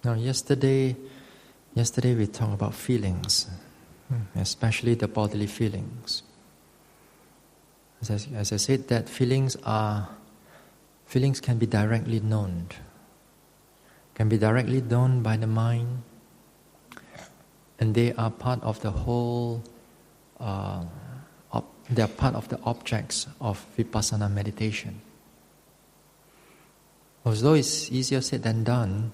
Now, yesterday we talked about feelings, especially the bodily feelings. As I said, that feelings can be directly known. Can be directly known by the mind, and they are part of the whole. They are part of the objects of vipassana meditation. Although it's easier said than done,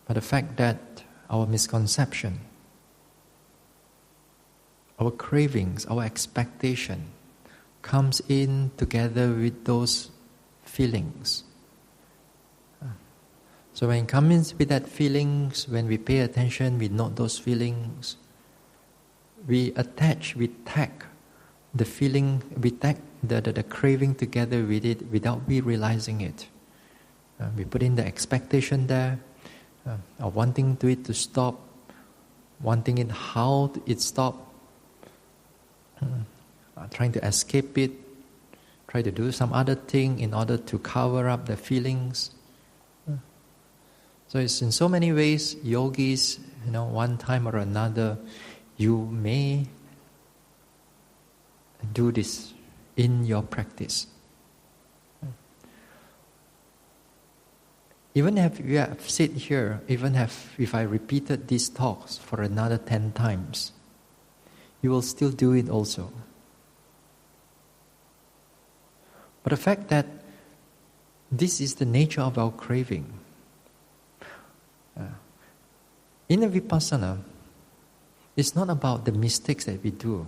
but the fact that our misconception, our cravings, our expectation comes in together with those feelings. So when it comes with that feelings, when we pay attention, we note those feelings, we tag the feeling, we tag the craving together with it without we realizing it. We put in the expectation there, of wanting it to stop, wanting it how it stop, trying to escape it, try to do some other thing in order to cover up the feelings. So it's in so many ways, yogis, one time or another, you may do this in your practice. Even if you have sit here, if I repeated these talks for another 10 times, you will still do it also. But the fact that this is the nature of our craving. In a vipassana, it's not about the mistakes that we do.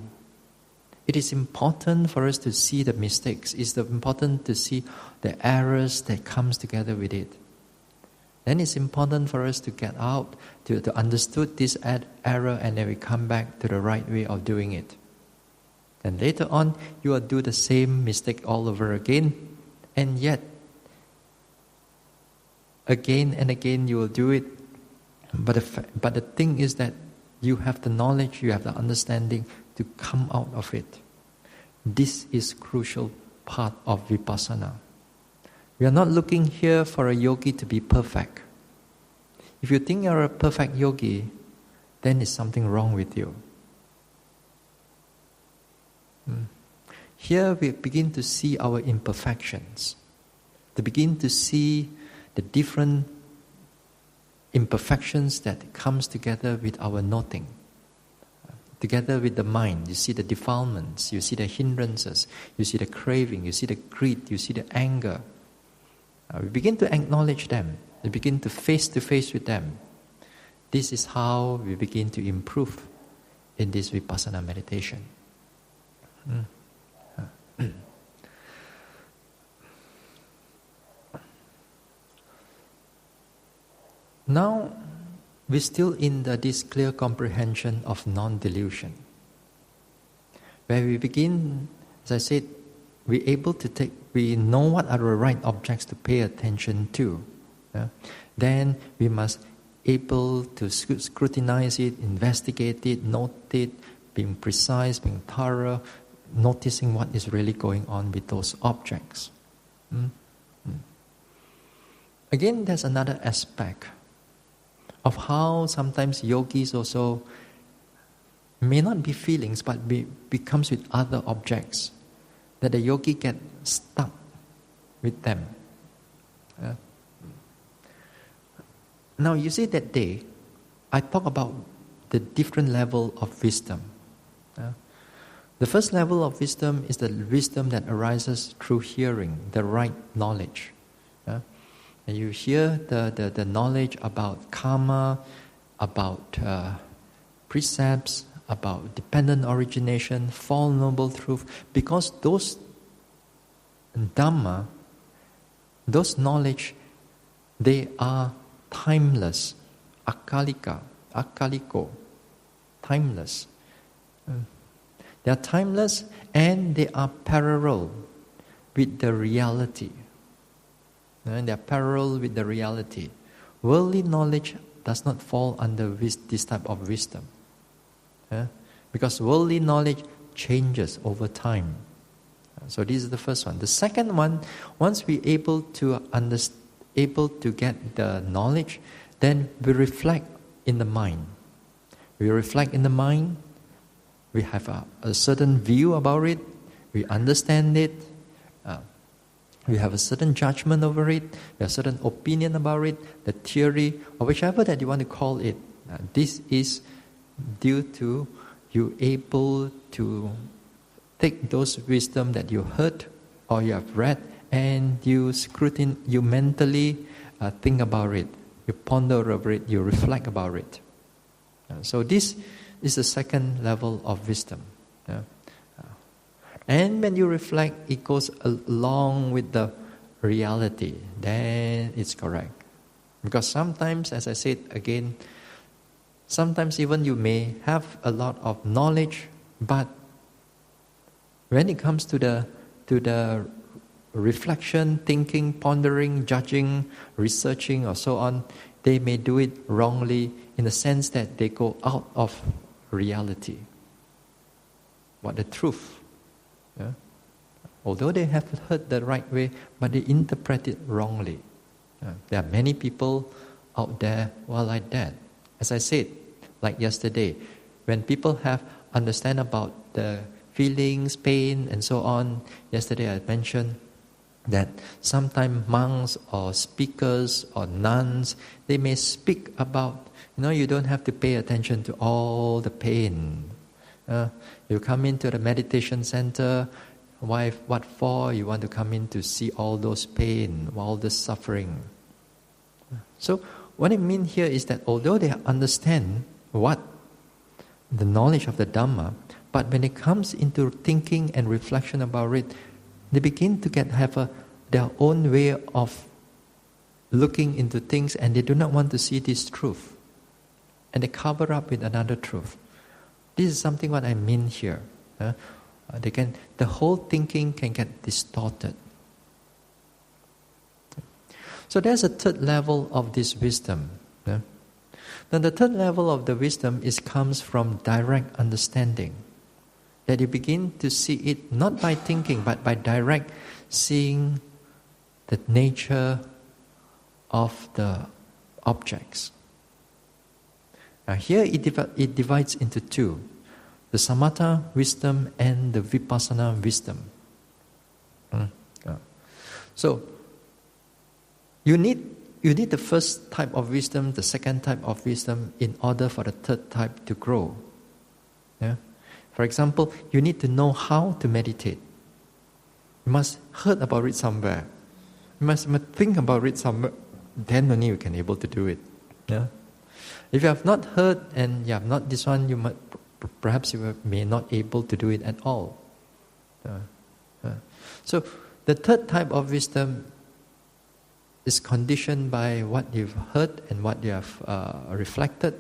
It is important for us to see the mistakes. It's important to see the errors that comes together with it. Then it's important for us to get out, to understood this error, and then we come back to the right way of doing it. And later on, you will do the same mistake all over again, and yet, again and again you will do it. But the thing is that you have the knowledge, you have the understanding to come out of it. This is crucial part of vipassana. We are not looking here for a yogi to be perfect. If you think you're a perfect yogi, then there's something wrong with you. Here we begin to see our imperfections, to begin to see the different imperfections that comes together with our noting. Together with the mind, you see the defilements, you see the hindrances, you see the craving, you see the greed, you see the anger. We begin to acknowledge them. We begin to face with them. This is how we begin to improve in this vipassana meditation. Now, we're still in this clear comprehension of non-delusion, where we begin, as I said, we know what are the right objects to pay attention to. Then we must able to scrutinize it, investigate it, note it, being precise, being thorough, noticing what is really going on with those objects. Again, there's another aspect of how sometimes yogis also may not be feelings, but becomes with other objects, that the yogi get stuck with them. Now you see that day, I talk about the different level of wisdom. The first level of wisdom is the wisdom that arises through hearing, the right knowledge. And you hear the knowledge about karma, about precepts, about dependent origination, Four Noble Truth, because those Dhamma, those knowledge, they are timeless, akaliko, timeless. They are timeless and they are parallel with the reality. And they are parallel with the reality. Worldly knowledge does not fall under this type of wisdom. Because worldly knowledge changes over time. So this is the first one. The second one, once we able to get the knowledge, then we reflect in the mind. We reflect in the mind, we have a certain view about it, we understand it, we have a certain judgment over it, we have a certain opinion about it, the theory, or whichever that you want to call it. This is due to you able to take those wisdom that you heard or you have read, and you you mentally think about it, you ponder over it, you reflect about it. So this is the second level of wisdom. And when you reflect, it goes along with the reality, then it's correct. Because sometimes, as I said again, sometimes even you may have a lot of knowledge, but when it comes to the reflection, thinking, pondering, judging, researching, or so on, they may do it wrongly in the sense that they go out of reality. What the truth. Yeah? Although they have heard the right way, but they interpret it wrongly. There are many people out there who are like that. As I said, like yesterday, when people have understand about the feelings, pain, and so on, yesterday I mentioned that sometimes monks or speakers or nuns, they may speak about, you don't have to pay attention to all the pain. You come into the meditation center, why? What for? You want to come in to see all those pain, all the suffering. So what I mean here is that although they understand what the knowledge of the Dhamma, but when it comes into thinking and reflection about it, they begin to have their own way of looking into things, and they do not want to see this truth. And they cover up with another truth. This is something what I mean here. The whole thinking can get distorted. So there's a third level of this wisdom. Now the third level of the wisdom comes from direct understanding. That you begin to see it not by thinking, but by direct seeing the nature of the objects. Now here it divides into two: the samatha wisdom and the vipassana wisdom. So you need the first type of wisdom, the second type of wisdom, in order for the third type to grow. For example, you need to know how to meditate. You must heard about it somewhere. You must think about it somewhere. Then only you can able to do it. If you have not heard and you have not this one, perhaps you may not able to do it at all. So the third type of wisdom is conditioned by what you've heard and what you have reflected,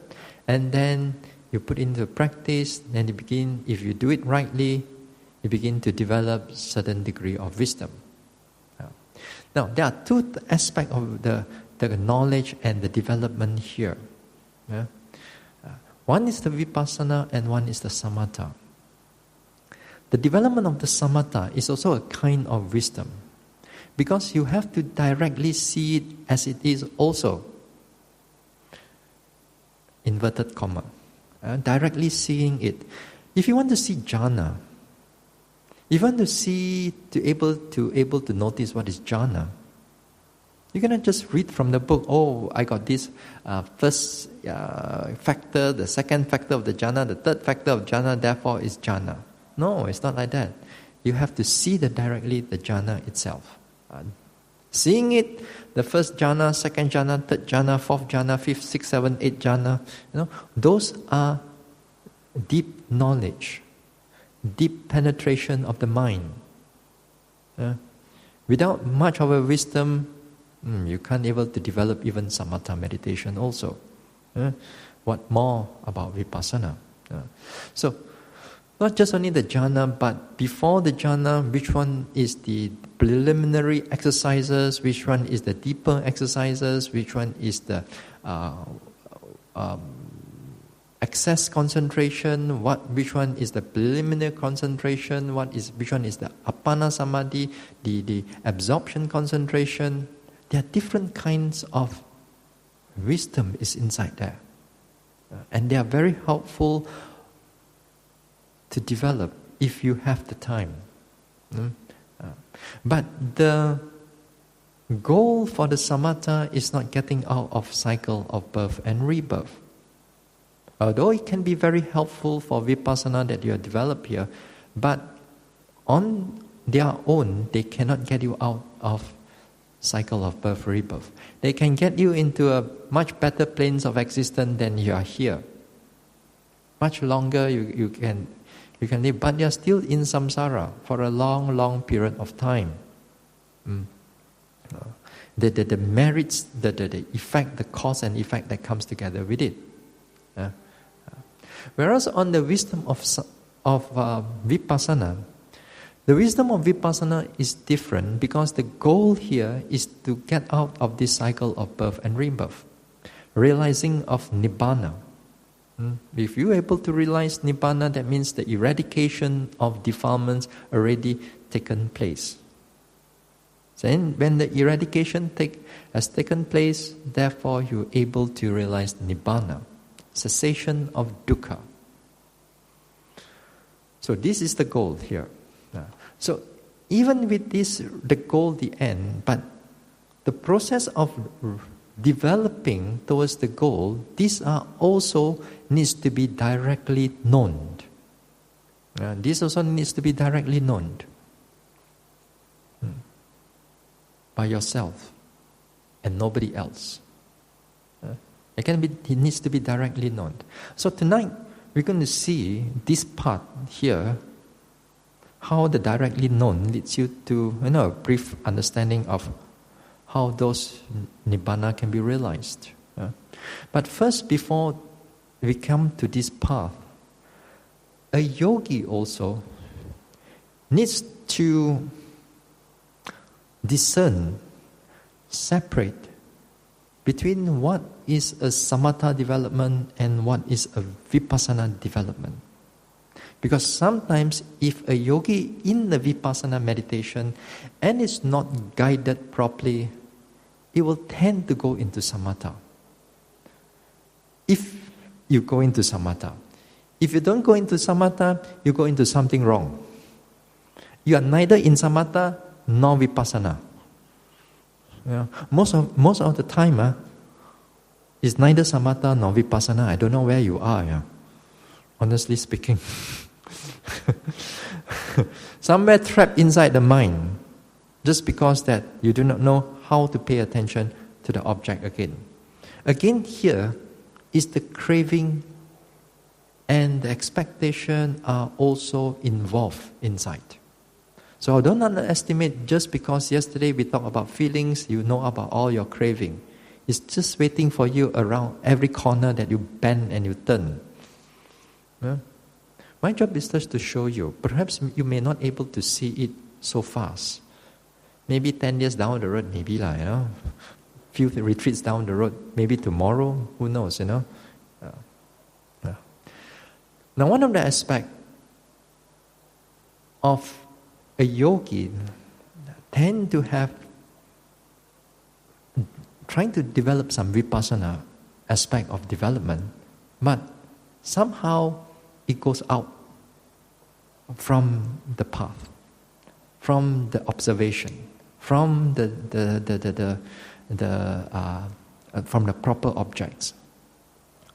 and then you put into practice. Then you begin, if you do it rightly, you begin to develop certain degree of wisdom. Now there are two aspects of the knowledge and the development here. One is the vipassana and one is the samatha. The development of the samatha is also a kind of wisdom, because you have to directly see it as it is also. Inverted comma. Directly seeing it. If you want to see jhana, if you want to able to notice what is jhana, you cannot just read from the book, I got this first factor, the second factor of the jhana, the third factor of jhana, therefore is jhana. No, it's not like that. You have to see directly the jhana itself. Seeing it, the first jhana, second jhana, third jhana, fourth jhana, fifth, sixth, seventh, eighth jhana, those are deep knowledge, deep penetration of the mind. Without much of a wisdom, you can't able to develop even samatha meditation also. What more about vipassana? So, not just only the jhana, but before the jhana, which one is the preliminary exercises, which one is the deeper exercises, which one is the access concentration, which one is the preliminary concentration, which one is the appana samadhi, the absorption concentration. There are different kinds of wisdom is inside there. And they are very helpful to develop if you have the time. But the goal for the samatha is not getting out of cycle of birth and rebirth. Although it can be very helpful for vipassana that you have developed here, but on their own, they cannot get you out of cycle of birth, rebirth. They can get you into a much better planes of existence than you are here. Much longer you can live, but you are still in samsara for a long, long period of time. The merits, the effect, the cause and effect that comes together with it. Whereas on the wisdom of vipassana, the wisdom of vipassana is different because the goal here is to get out of this cycle of birth and rebirth, realizing of nibbana. If you're able to realize nibbana, that means the eradication of defilements already taken place. So when the eradication has taken place, therefore you're able to realize nibbana, cessation of dukkha. So this is the goal here. So even with this, the goal, the end, but the process of developing towards the goal, these are also needs to be directly known. This also needs to be directly known by yourself and nobody else. It needs to be directly known. So tonight we're going to see this part here, how the directly known leads you to a brief understanding of how those nibbana can be realized. But first, before we come to this path, a yogi also needs to discern, separate between what is a samatha development and what is a vipassana development. Because sometimes if a yogi in the vipassana meditation and is not guided properly, it will tend to go into samatha. If you go into samatha. If you don't go into samatha, you go into something wrong. You are neither in samatha nor vipassana. Most of the time, it's neither samatha nor vipassana. I don't know where you are. Honestly speaking. Somewhere trapped inside the mind, just because that you do not know how to pay attention to the object again. Again, here is the craving and the expectation are also involved inside. So don't underestimate just because yesterday we talked about feelings, you know about all your craving. It's just waiting for you around every corner that you bend and you turn. My job is just to show you. Perhaps you may not able to see it so fast. Maybe 10 years down the road, maybe few retreats down the road, maybe tomorrow, who knows, Now one of the aspects of a yogi tend to have, trying to develop some vipassana aspect of development, but somehow it goes out from the path, from the observation, from from the proper objects.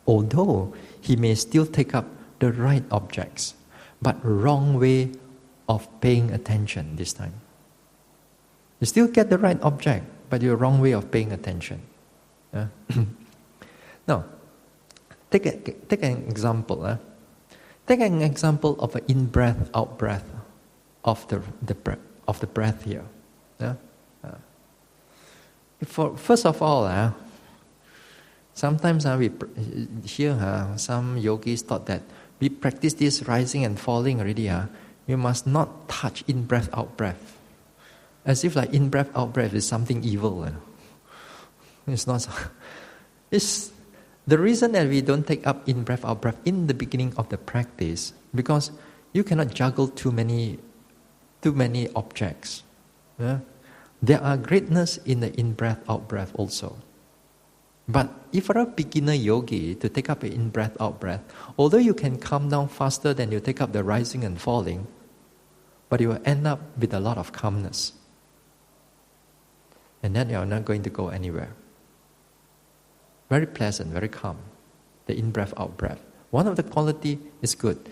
Although he may still take up the right objects, but wrong way of paying attention this time. You still get the right object, but your wrong way of paying attention. Now, take an example. Take an example of an in-breath, out-breath of the breath here. First of all, sometimes we hear some yogis thought that we practice this rising and falling already. We must not touch in-breath, out-breath. As if like in-breath, out-breath is something evil. It's not. It's the reason that we don't take up in-breath, out-breath in the beginning of the practice, because you cannot juggle too many objects. There are greatness in the in-breath, out-breath also. But if for a beginner yogi to take up an in-breath, out-breath, although you can calm down faster than you take up the rising and falling, but you will end up with a lot of calmness. And then you are not going to go anywhere. Very pleasant, very calm. The in-breath, out-breath. One of the quality is good.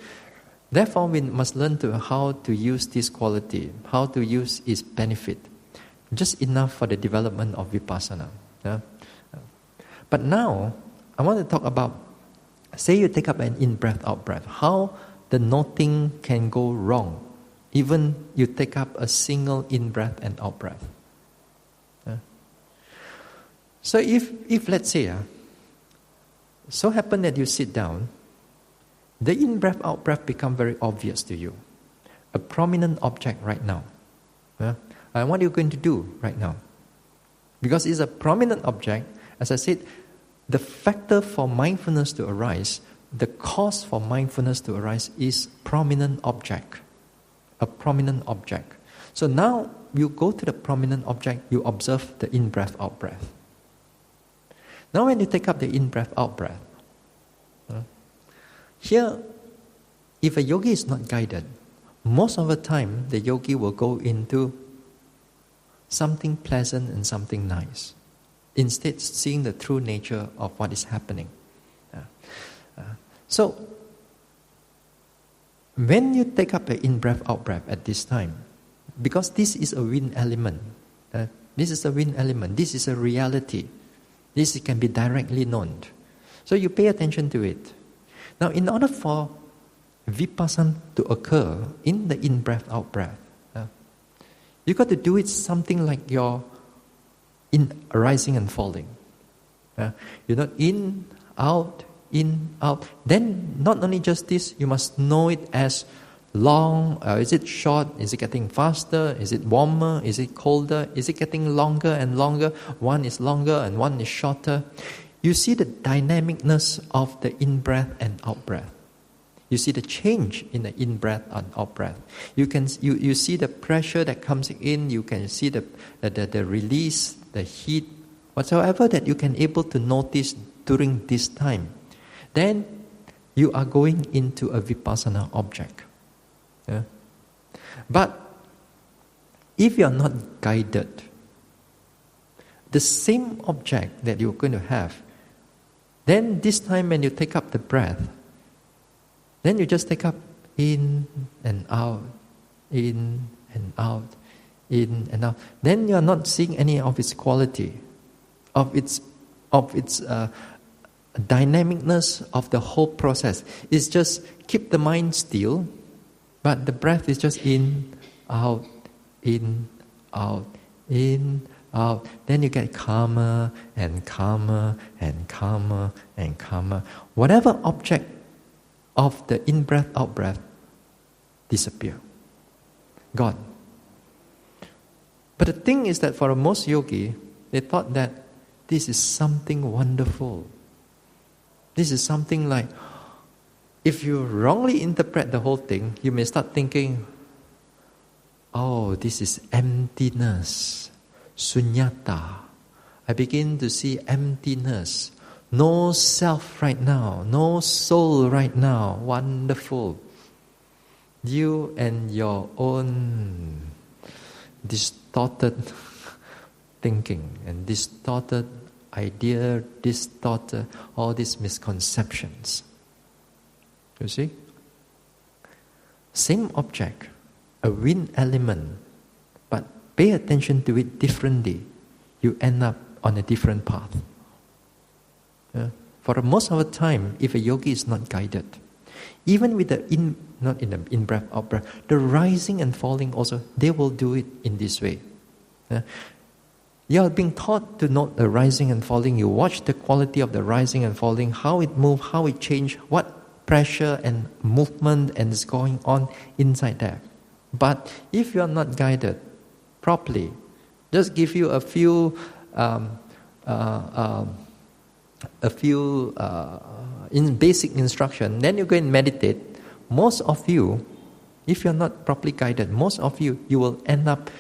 Therefore, we must learn how to use this quality, how to use its benefit. Just enough for the development of vipassana. Yeah? But now, I want to talk about, say you take up an in-breath, out-breath, how the noting can go wrong, even you take up a single in-breath and out-breath. Yeah? So if let's say, so happen that you sit down, the in-breath, out-breath become very obvious to you. A prominent object right now. Yeah? And what are you going to do right now? Because it's a prominent object, as I said, the factor for mindfulness to arise, the cause for mindfulness to arise is prominent object. A prominent object. So now you go to the prominent object, you observe the in-breath, out-breath. Now when you take up the in-breath, out-breath, here, if a yogi is not guided, most of the time the yogi will go into something pleasant and something nice, instead seeing the true nature of what is happening. So, when you take up the in-breath, out-breath at this time, because this is a wind element, this is a wind element, this is a reality, this can be directly known. So you pay attention to it. Now, in order for vipassana to occur in the in-breath, out-breath, you got to do it something like your in rising and falling. You're not in, out. Then not only just this, you must know it as long, is it short, is it getting faster, is it warmer, is it colder, is it getting longer and longer, one is longer and one is shorter. You see the dynamicness of the in-breath and out-breath. You see the change in the in-breath and out-breath. You see the pressure that comes in, you can see the release, the heat, whatsoever that you can able to notice during this time. Then you are going into a vipassana object. Yeah? But if you are not guided, the same object that you're going to have, then this time when you take up the breath, then you just take up in and out, in and out, in and out. Then you are not seeing any of its quality, of its dynamicness of the whole process. It's just keep the mind still, but the breath is just in, out, in, out, in, out. Then you get calmer and calmer and calmer and calmer. Whatever object of the in-breath, out-breath disappear. Gone. But the thing is that for most yogi, they thought that this is something wonderful. This is something like, if you wrongly interpret the whole thing, you may start thinking, oh, this is emptiness, sunyata. I begin to see emptiness. No self right now, no soul right now. Wonderful. You and your own distorted thinking and distorted idea, distorted all these misconceptions. You see? Same object, a wind element, but pay attention to it differently. You end up on a different path. For most of the time, if a yogi is not guided, even with the in-breath, out-breath, the rising and falling also, they will do it in this way. You are being taught to note the rising and falling. You watch the quality of the rising and falling, how it moves, how it changes, what pressure and movement and is going on inside there. But if you are not guided properly, just give you a few in basic instruction, then you go and meditate. Most of you, if you're not properly guided, most of you will end up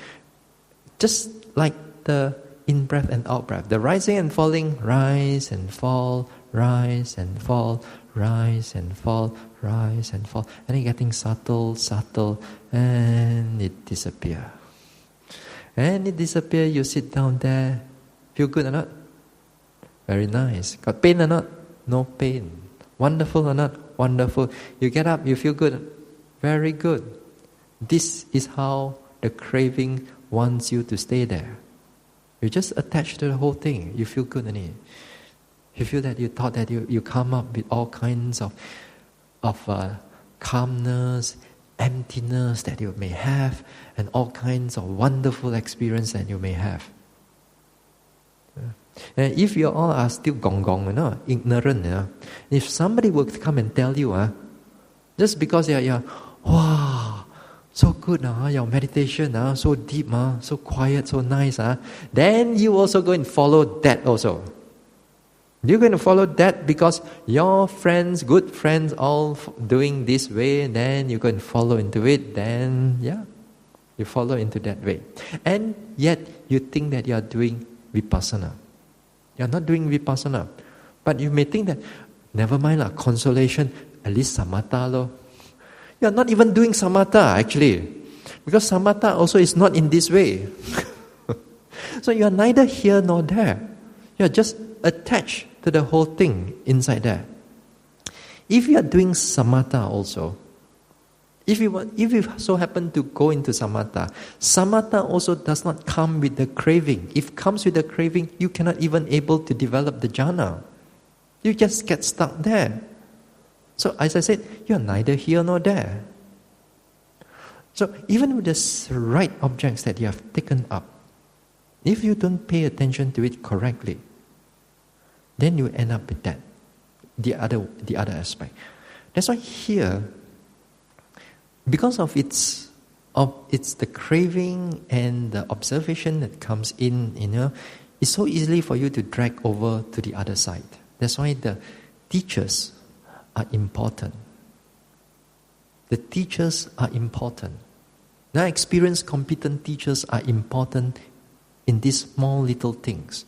just like the in-breath and out-breath. The rising and falling, rise and fall, rise and fall, rise and fall, rise and fall. And then getting subtle, and it disappears. And it disappears, you sit down there. Feel good or not? Very nice. Got pain or not? No pain. Wonderful or not? Wonderful. You get up, you feel good. Very good. This is how the craving wants you to stay there. You just attach to the whole thing. You feel good in it. You feel that you thought that you come up with all kinds of calmness, emptiness that you may have, and all kinds of wonderful experience that you may have. And if you all are still gong, ignorant, if somebody were to come and tell you, just because you're wow, so good, your meditation, so deep, so quiet, so nice, then you also go and follow that also. You're going to follow that because your friends, good friends, all doing this way, then you're going to follow into it, then you follow into that way. And yet you think that you are doing vipassana. You are not doing vipassana. But you may think that, never mind, consolation, at least samatha lo. You are not even doing samatha actually. Because samatha also is not in this way. So you are neither here nor there. You are just attached to the whole thing inside there. If you are doing samatha also, if you so happen to go into samatha also does not come with the craving. If it comes with the craving, you cannot even able to develop the jhana. You just get stuck there. So as I said, you are neither here nor there. So even with the right objects that you have taken up, if you don't pay attention to it correctly, then you end up with that, the other aspect. That's why here, because of it's the craving and the observation that comes in, it's so easily for you to drag over to the other side. That's why the teachers are important. The teachers are important. Now, experienced, competent teachers are important in these small little things.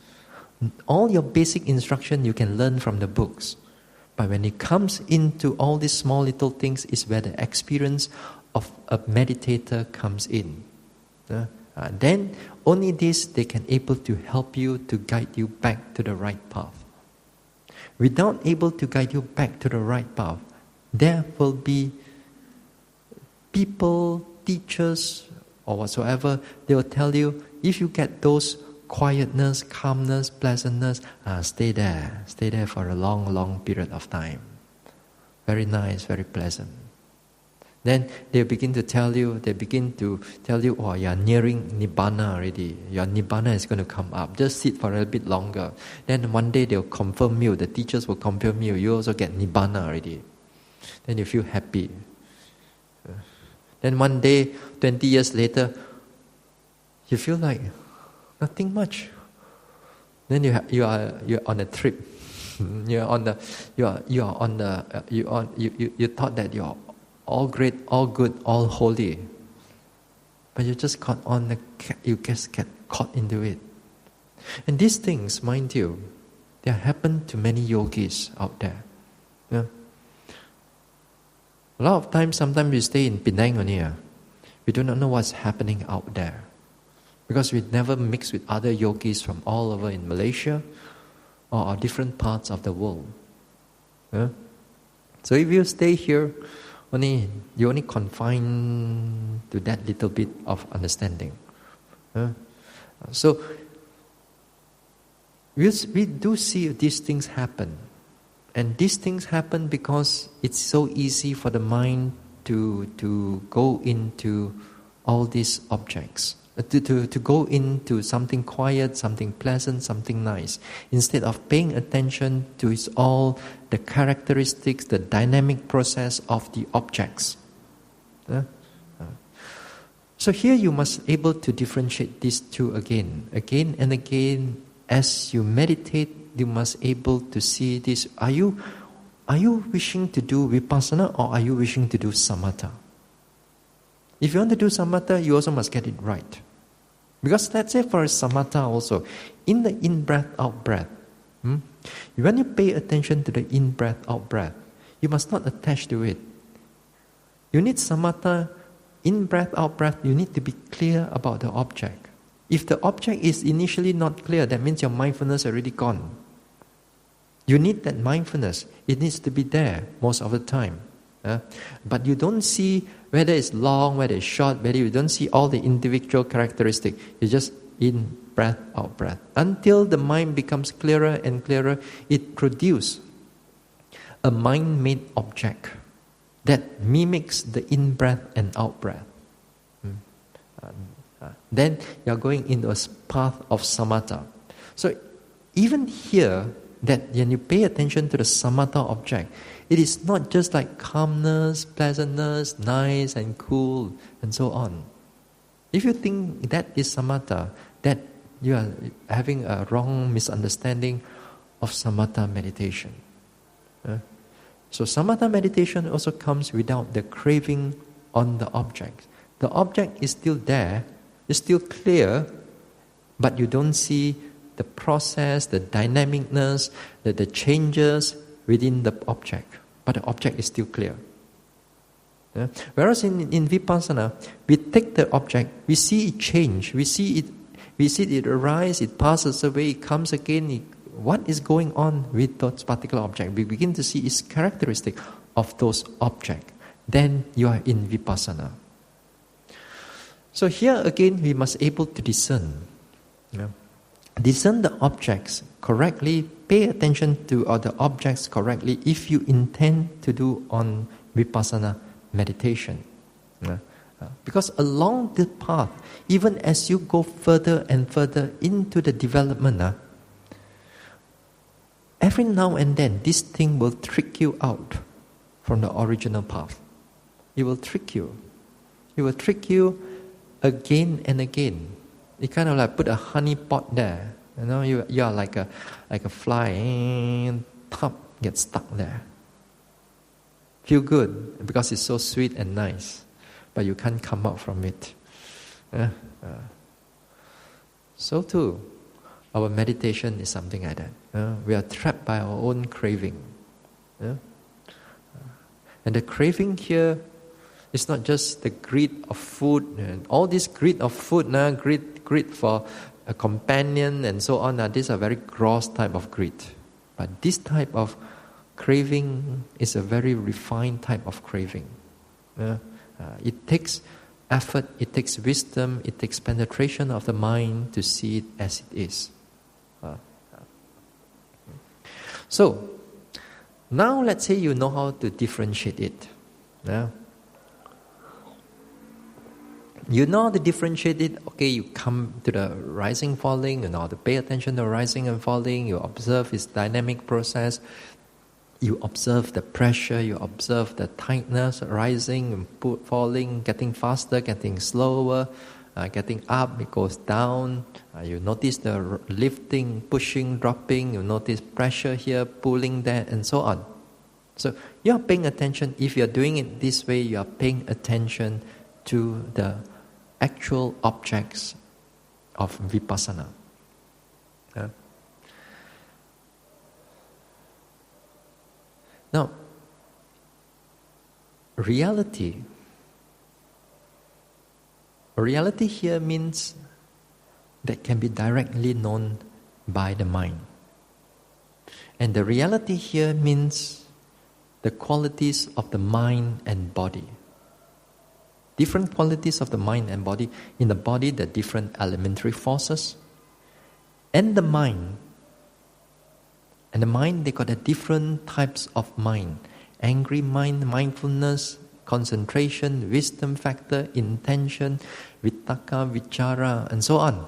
All your basic instruction you can learn from the books. But when it comes into all these small little things is where the experience of a meditator comes in. Then only this they can able to help you to guide you back to the right path. Without able to guide you back to the right path, there will be people, teachers, or whatsoever, they will tell you, if you get those quietness, calmness, pleasantness, stay there for a long period of time. Very nice, very pleasant. Then they begin to tell you, oh, you're nearing Nibbana already. Your Nibbana is going to come up. Just sit for a bit longer. Then one day they'll confirm you, the teachers will confirm you, you also get Nibbana already. Then you feel happy. Then one day, 20 years later, you feel like nothing much. Then you're on a trip. You thought that you're all great, all good, all holy, but you just you just get caught into it. And these things, mind you, they happen to many yogis out there. Yeah. A lot of times, sometimes we stay in Penang only. We do not know what's happening out there. Because we never mix with other yogis from all over in Malaysia or different parts of the world. Yeah? So if you stay here, you only confine to that little bit of understanding. Yeah? So we do see these things happen. And these things happen because it's so easy for the mind to go into all these objects. To go into something quiet, something pleasant, something nice, instead of paying attention to all the characteristics, the dynamic process of the objects. So here you must able to differentiate these two again and again. As you meditate, you must able to see this. Are you wishing to do vipassana or are you wishing to do samatha? If you want to do samatha, you also must get it right. Because let's say for a samatha also, in the in-breath, out-breath, when you pay attention to the in-breath, out-breath, you must not attach to it. You need samatha, in-breath, out-breath, you need to be clear about the object. If the object is initially not clear, that means your mindfulness already gone. You need that mindfulness. It needs to be there most of the time. But you don't see whether it's long, whether it's short, whether you don't see all the individual characteristics. You just in breath, out breath. Until the mind becomes clearer and clearer, it produces a mind-made object that mimics the in-breath and out-breath. Then you're going into a path of samatha. So even here, that when you pay attention to the samatha object, it is not just like calmness, pleasantness, nice and cool, and so on. If you think that is samatha, that you are having a wrong misunderstanding of samatha meditation. So samatha meditation also comes without the craving on the object. The object is still there, it's still clear, but you don't see the process, the dynamicness, the changes within the object. But the object is still clear. Whereas in vipassana, we take the object, we see it change, we see it arise, it passes away, it comes again. What is going on with those particular objects? We begin to see its characteristic of those objects. Then you are in vipassana. So here again, we must able to discern. Discern the objects correctly, pay attention to the objects correctly if you intend to do on vipassana meditation. Because along the path, even as you go further and further into the development, every now and then this thing will trick you out from the original path. It will trick you. It will trick you again and again. It kind of like put a honey pot there. You are like a fly, and top gets stuck there. Feel good because it's so sweet and nice, but you can't come out from it. So too, our meditation is something like that. We are trapped by our own craving. And the craving here is not just the greed of food, and all this greed of food, greed for a companion and so on. These are very gross type of greed. But this type of craving is a very refined type of craving. It takes effort, it takes wisdom, it takes penetration of the mind to see it as it is. So, now let's say you know how to differentiate it. You know how to differentiate it. Okay, you come to the rising, falling, you know how to pay attention to rising and falling. You observe its dynamic process. You observe the pressure, you observe the tightness, rising and falling, getting faster, getting slower, getting up, it goes down. You notice the lifting, pushing, dropping. You notice pressure here, pulling there, and so on. So you are paying attention. If you are doing it this way, you are paying attention to the actual objects of vipassana. Now, reality here means that can be directly known by the mind. And the reality here means the qualities of the mind and body. Different qualities of the mind and body. In the body, the different elementary forces. And the mind. And the mind, they got a different types of mind. Angry mind, mindfulness, concentration, wisdom factor, intention, vitakka, vichara, and so on.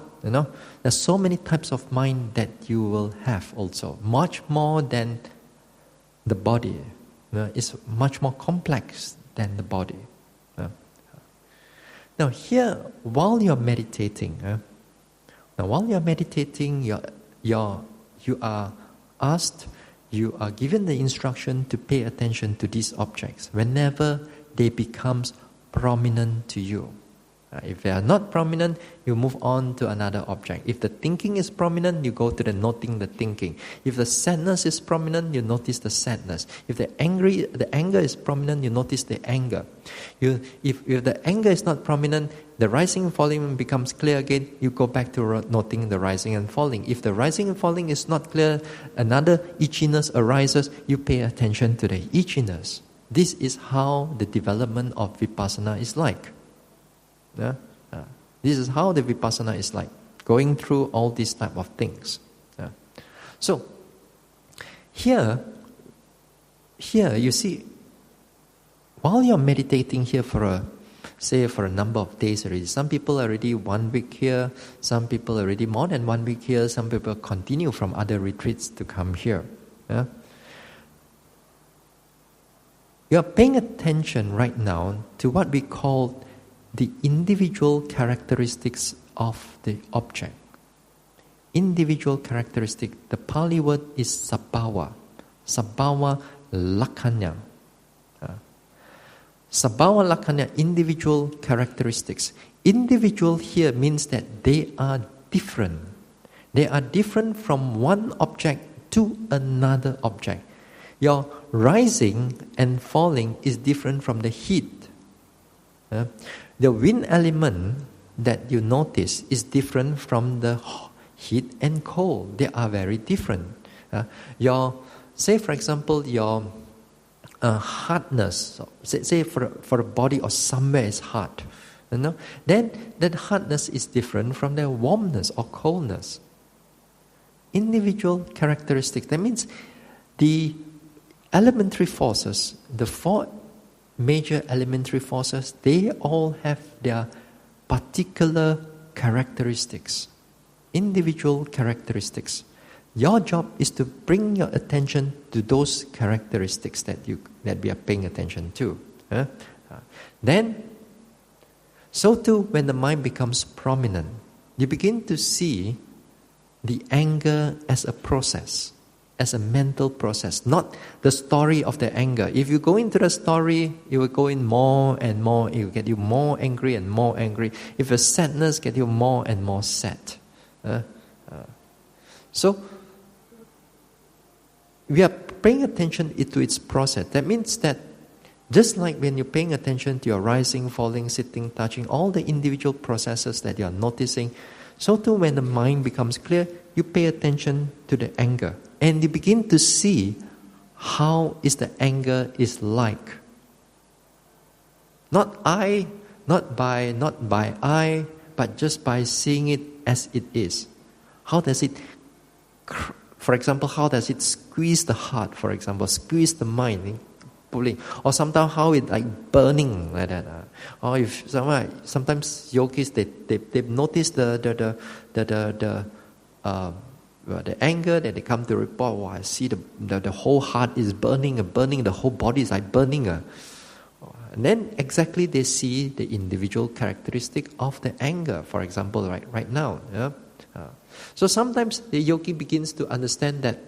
There's so many types of mind that you will have also. Much more than the body. It's much more complex than the body. Now here, while you're meditating, you are asked, you are given the instruction to pay attention to these objects whenever they becomes prominent to you. If they are not prominent, you move on to another object. If the thinking is prominent, you go to the noting the thinking. If the sadness is prominent, you notice the sadness. If the anger is prominent, you notice the anger. If the anger is not prominent, the rising and falling becomes clear again, you go back to noting the rising and falling. If the rising and falling is not clear, another itchiness arises, you pay attention to the itchiness. This is how the development of vipassana is like. This is how the vipassana is like, going through all these type of things. So, here you see, while you're meditating here for a number of days already, some people already 1 week here, some people already more than 1 week here, some people continue from other retreats to come here. You're paying attention right now to what we call the individual characteristics of the object. Individual characteristic. The Pali word is sabhava. Sabhava lakhanya. Sabhava lakhanya, individual characteristics. Individual here means that they are different. They are different from one object to another object. Your rising and falling is different from the heat. The wind element that you notice is different from the heat and cold. They are very different. Say for example, your hardness. Say for a body or somewhere is hard. Then that hardness is different from the warmness or coldness. Individual characteristics. That means the elementary forces, the 4 major elementary forces, they all have their particular characteristics, individual characteristics. Your job is to bring your attention to those characteristics that we are paying attention to. Then, so too, when the mind becomes prominent, you begin to see the anger as a process, as a mental process, not the story of the anger. If you go into the story, it will go in more and more. It will get you more angry and more angry. If the sadness get you more and more sad. So, we are paying attention to its process. That means that just like when you're paying attention to your rising, falling, sitting, touching, all the individual processes that you are noticing, so too when the mind becomes clear, you pay attention to the anger. And you begin to see how is the anger is like. Not by eye, but just by seeing it as it is. How does it, for example, how does it squeeze the heart, for example, squeeze the mind, pulling, or sometimes how it like burning like that. Or if sometimes yogis they notice the anger that they come to report. I see the whole heart is burning, the whole body is like burning. And then exactly they see the individual characteristic of the anger, for example, right now. So sometimes the yogi begins to understand that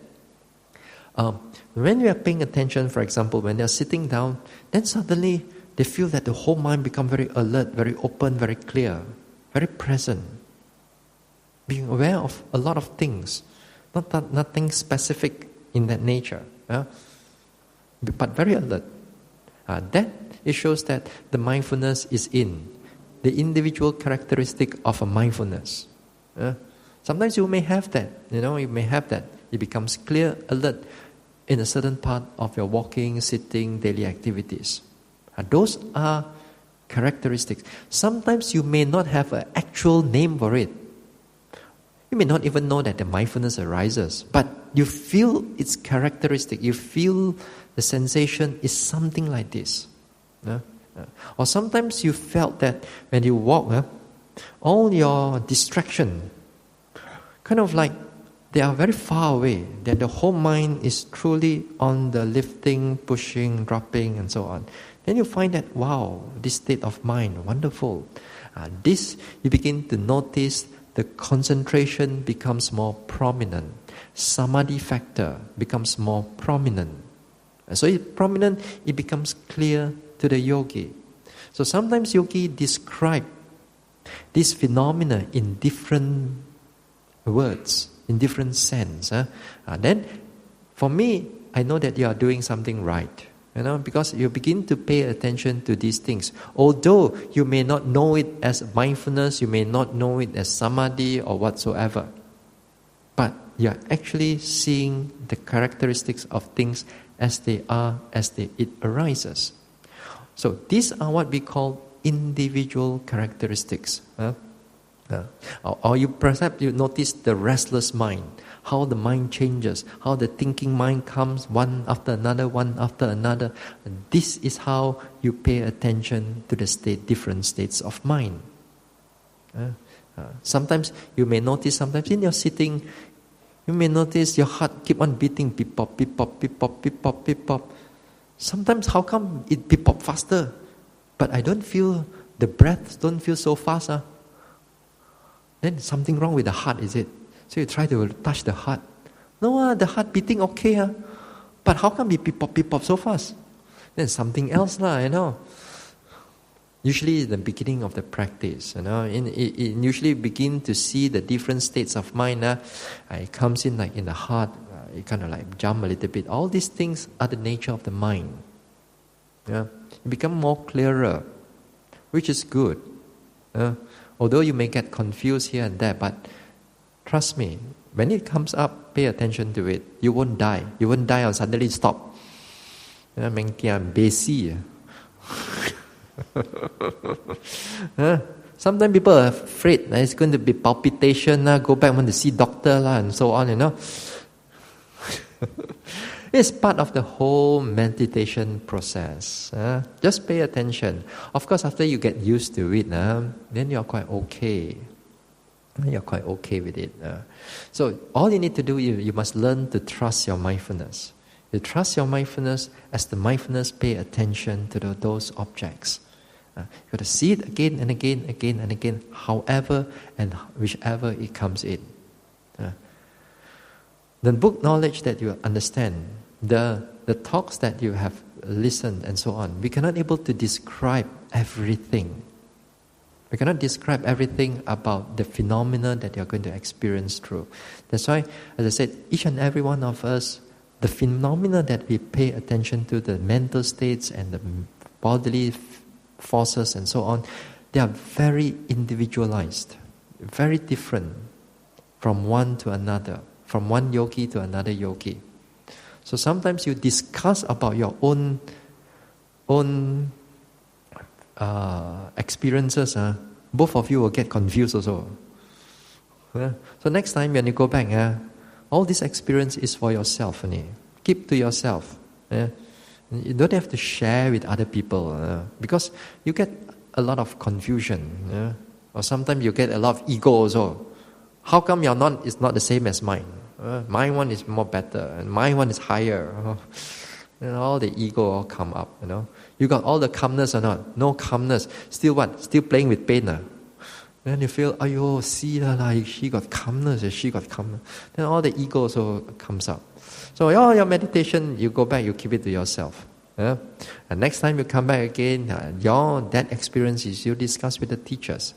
when we are paying attention, for example, when they are sitting down, then suddenly they feel that the whole mind becomes very alert, very open, very clear, very present. Being aware of a lot of things, nothing specific in that nature, but very alert. That it shows that the mindfulness is in the individual characteristic of a mindfulness. Sometimes you may have that, you may have that. It becomes clear, alert in a certain part of your walking, sitting, daily activities. Those are characteristics. Sometimes you may not have an actual name for it. You may not even know that the mindfulness arises, but you feel its characteristic. You feel the sensation is something like this. Or sometimes you felt that when you walk, all your distraction, kind of like they are very far away, that the whole mind is truly on the lifting, pushing, dropping, and so on. Then you find that, wow, this state of mind, wonderful. This, you begin to notice the concentration becomes more prominent. Samadhi factor becomes more prominent. So it's prominent, it becomes clear to the yogi. So sometimes yogi describe This phenomena in different words, in different sense. Then, for me, I know that you are doing something right. Because you begin to pay attention to these things. Although you may not know it as mindfulness, you may not know it as samadhi or whatsoever. But you are actually seeing the characteristics of things as they are, it arises. So these are what we call individual characteristics. Or you perhaps you notice the restless mind, how the mind changes, how the thinking mind comes one after another. And this is how you pay attention to the different states of mind. Sometimes you may notice, sometimes in your sitting, you may notice your heart keep on beating, beep pop, beep pop, beep pop, beep pop, beep pop. Sometimes how come it beep pop faster, but I don't feel, the breath don't feel so fast? Then something wrong with the heart, is it? So you try to touch the heart. No, the heart beating okay, but how come it beep pop so fast? Then something else, Usually the beginning of the practice, it usually begin to see the different states of mind. It comes in like in the heart, it kind of like jump a little bit. All these things are the nature of the mind. It become more clearer, which is good. Although you may get confused here and there, but trust me, when it comes up, pay attention to it. You won't die. You won't die or suddenly stop. Sometimes people are afraid that it's going to be palpitation, go back want to see doctor and so on, It's part of the whole meditation process. Just pay attention. Of course, after you get used to it, then you're quite okay. You're quite okay with it. So all you need to do, you must learn to trust your mindfulness. You trust your mindfulness as the mindfulness pay attention to those objects. You got to see it again and again, again and again, however and whichever it comes in. The book knowledge that you understand, the talks that you have listened and so on, we cannot able to describe everything. We cannot describe everything about the phenomena that you're going to experience through. That's why, as I said, each and every one of us, the phenomena that we pay attention to, the mental states and the bodily forces and so on, they are very individualized, very different from one to another, from one yogi to another yogi. So sometimes you discuss about your own experiences, both of you will get confused also. So next time when you go back, all this experience is for yourself. Keep to yourself. You don't have to share with other people because you get a lot of confusion. Or sometimes you get a lot of ego also. How come your is not the same as mine? My one is more better, and my one is higher. And all the ego all come up. You got all the calmness or not? No calmness. Still what? Still playing with pain. Then you feel, ayo, see like she got calmness, she got calmness. Then all the ego also comes up. So your meditation, you go back, you keep it to yourself. And next time you come back again, that experience is you discuss with the teachers,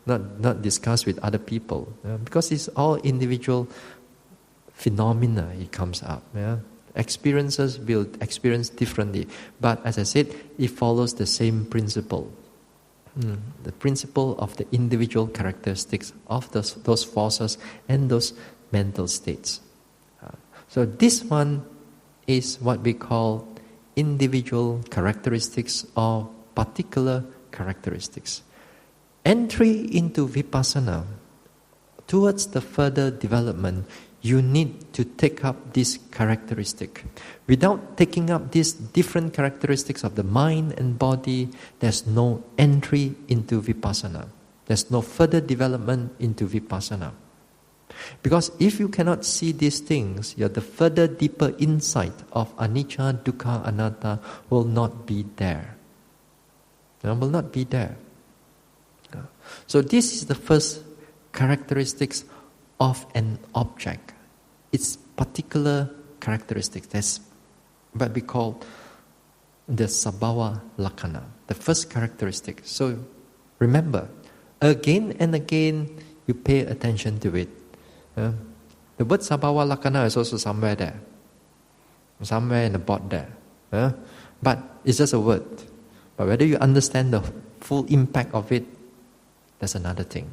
not discuss with other people, because it's all individual phenomena. It comes up. Experiences will experience differently, but as I said, it follows the same principle. The principle of the individual characteristics of those forces and those mental states. So this one is what we call individual characteristics or particular characteristics. Entry into vipassana, towards the further development, you need to take up this characteristic. Without taking up these different characteristics of the mind and body, there's no entry into vipassana. There's no further development into vipassana. Because if you cannot see these things, the further deeper insight of anicca, dukkha, anatta will not be there. Will not be there. So this is the first characteristics of an object. Its particular characteristics. That's what we call the sabhava lakkhana, the first characteristic. So remember, again and again you pay attention to it. The word Sabhava Lakkhana is also somewhere there. Somewhere in the bot there. But it's just a word. But whether you understand the full impact of it, that's another thing.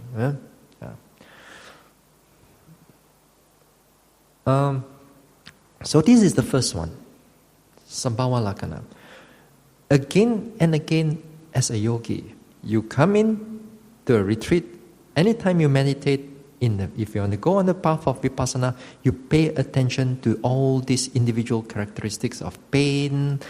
So this is the first one. Sabhava Lakkhana. Again and again as a yogi, you come in to a retreat, anytime you meditate, if you want to go on the path of vipassana, you pay attention to all these individual characteristics of pain,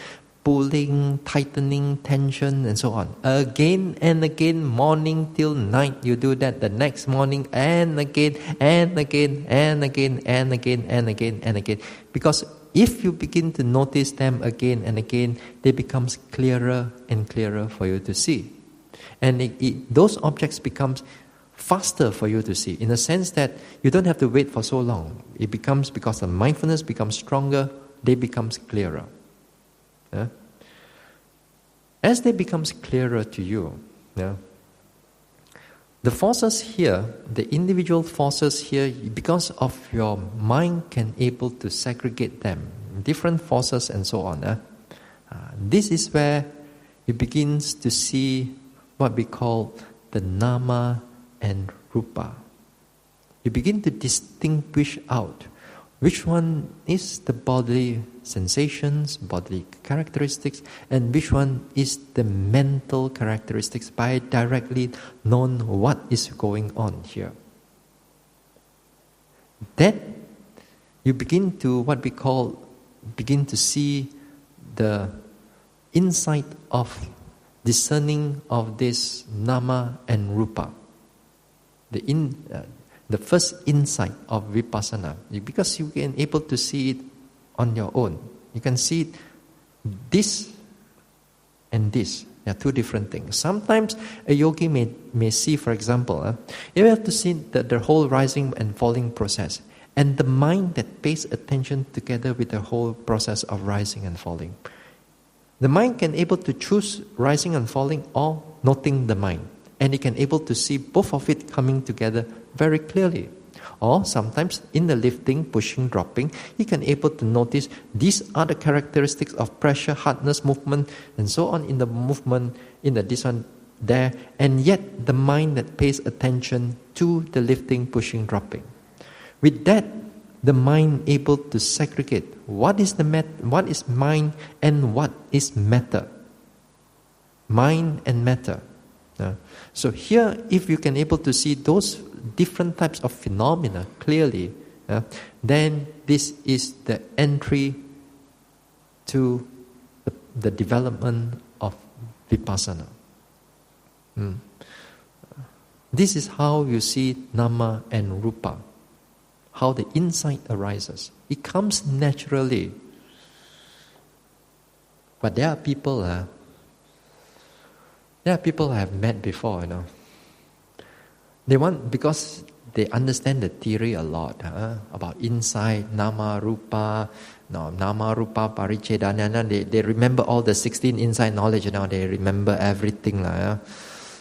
pulling, tightening, tension, and so on. Again and again, morning till night, you do that. The next morning, and again, and again, and again, and again, and again, and again. Because if you begin to notice them again and again, they become clearer and clearer for you to see. And those objects becomes faster for you to see, in the sense that you don't have to wait for so long. It becomes, because the mindfulness becomes stronger, they becomes clearer. As they becomes clearer to you, the forces here, the individual forces here, because of your mind can able to segregate them, different forces and so on. This is where it begins to see what we call the nama and rupa. You begin to distinguish out which one is the bodily sensations, bodily characteristics, and which one is the mental characteristics by directly knowing what is going on here. Then you begin to begin to see the insight of discerning of this nama and rupa. The first insight of vipassana, because you can able to see it on your own. You can see this and this. They are two different things. Sometimes a yogi may see, for example, you have to see the whole rising and falling process, and the mind that pays attention together with the whole process of rising and falling. The mind can able to choose rising and falling or noting the mind. And he can able to see both of it coming together very clearly. Or sometimes in the lifting, pushing, dropping, he can able to notice these are the characteristics of pressure, hardness, movement, and so on in the movement, in the this one there. And yet the mind that pays attention to the lifting, pushing, dropping. With that, the mind able to segregate what is what is mind and what is matter. Mind and matter. So here, if you can able to see those different types of phenomena clearly, then this is the entry to the development of vipassana. This is how you see nama and rupa, how the insight arises. It comes naturally. But there are people I have met before, They want, because they understand the theory a lot, about insight, nama, rupa, parichedana. They remember all the 16 insight knowledge, they remember everything.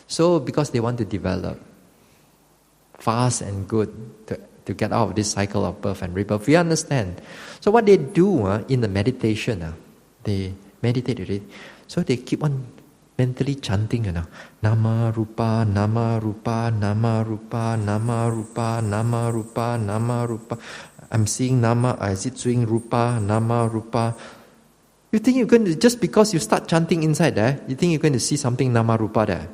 So because they want to develop fast and good to get out of this cycle of birth and rebirth, we understand. So what they do in the meditation, they meditate, so they keep on mentally chanting, nama rupa, nama rupa, nama rupa, nama rupa, nama rupa, nama rupa. I'm seeing nama, I see seeing rupa, nama rupa. You think you're going to, just because you start chanting inside there, you think you're going to see something nama rupa there?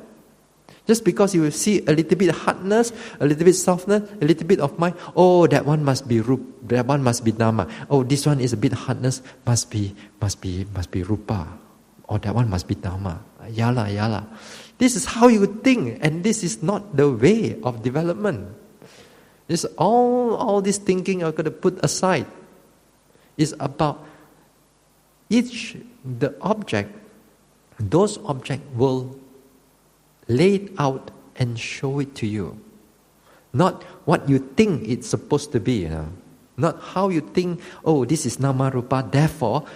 Just because you will see a little bit hardness, a little bit softness, a little bit of mind, oh, that one must be rupa, that one must be nama. Oh, this one is a bit hardness, must be rupa. Or that one must be nama. Yala. This is how you think, and this is not the way of development. This all this thinking are going to put aside. It's about the object. Those objects will lay it out and show it to you. Not what you think it's supposed to be. Not how you think, oh, this is nama rupa, therefore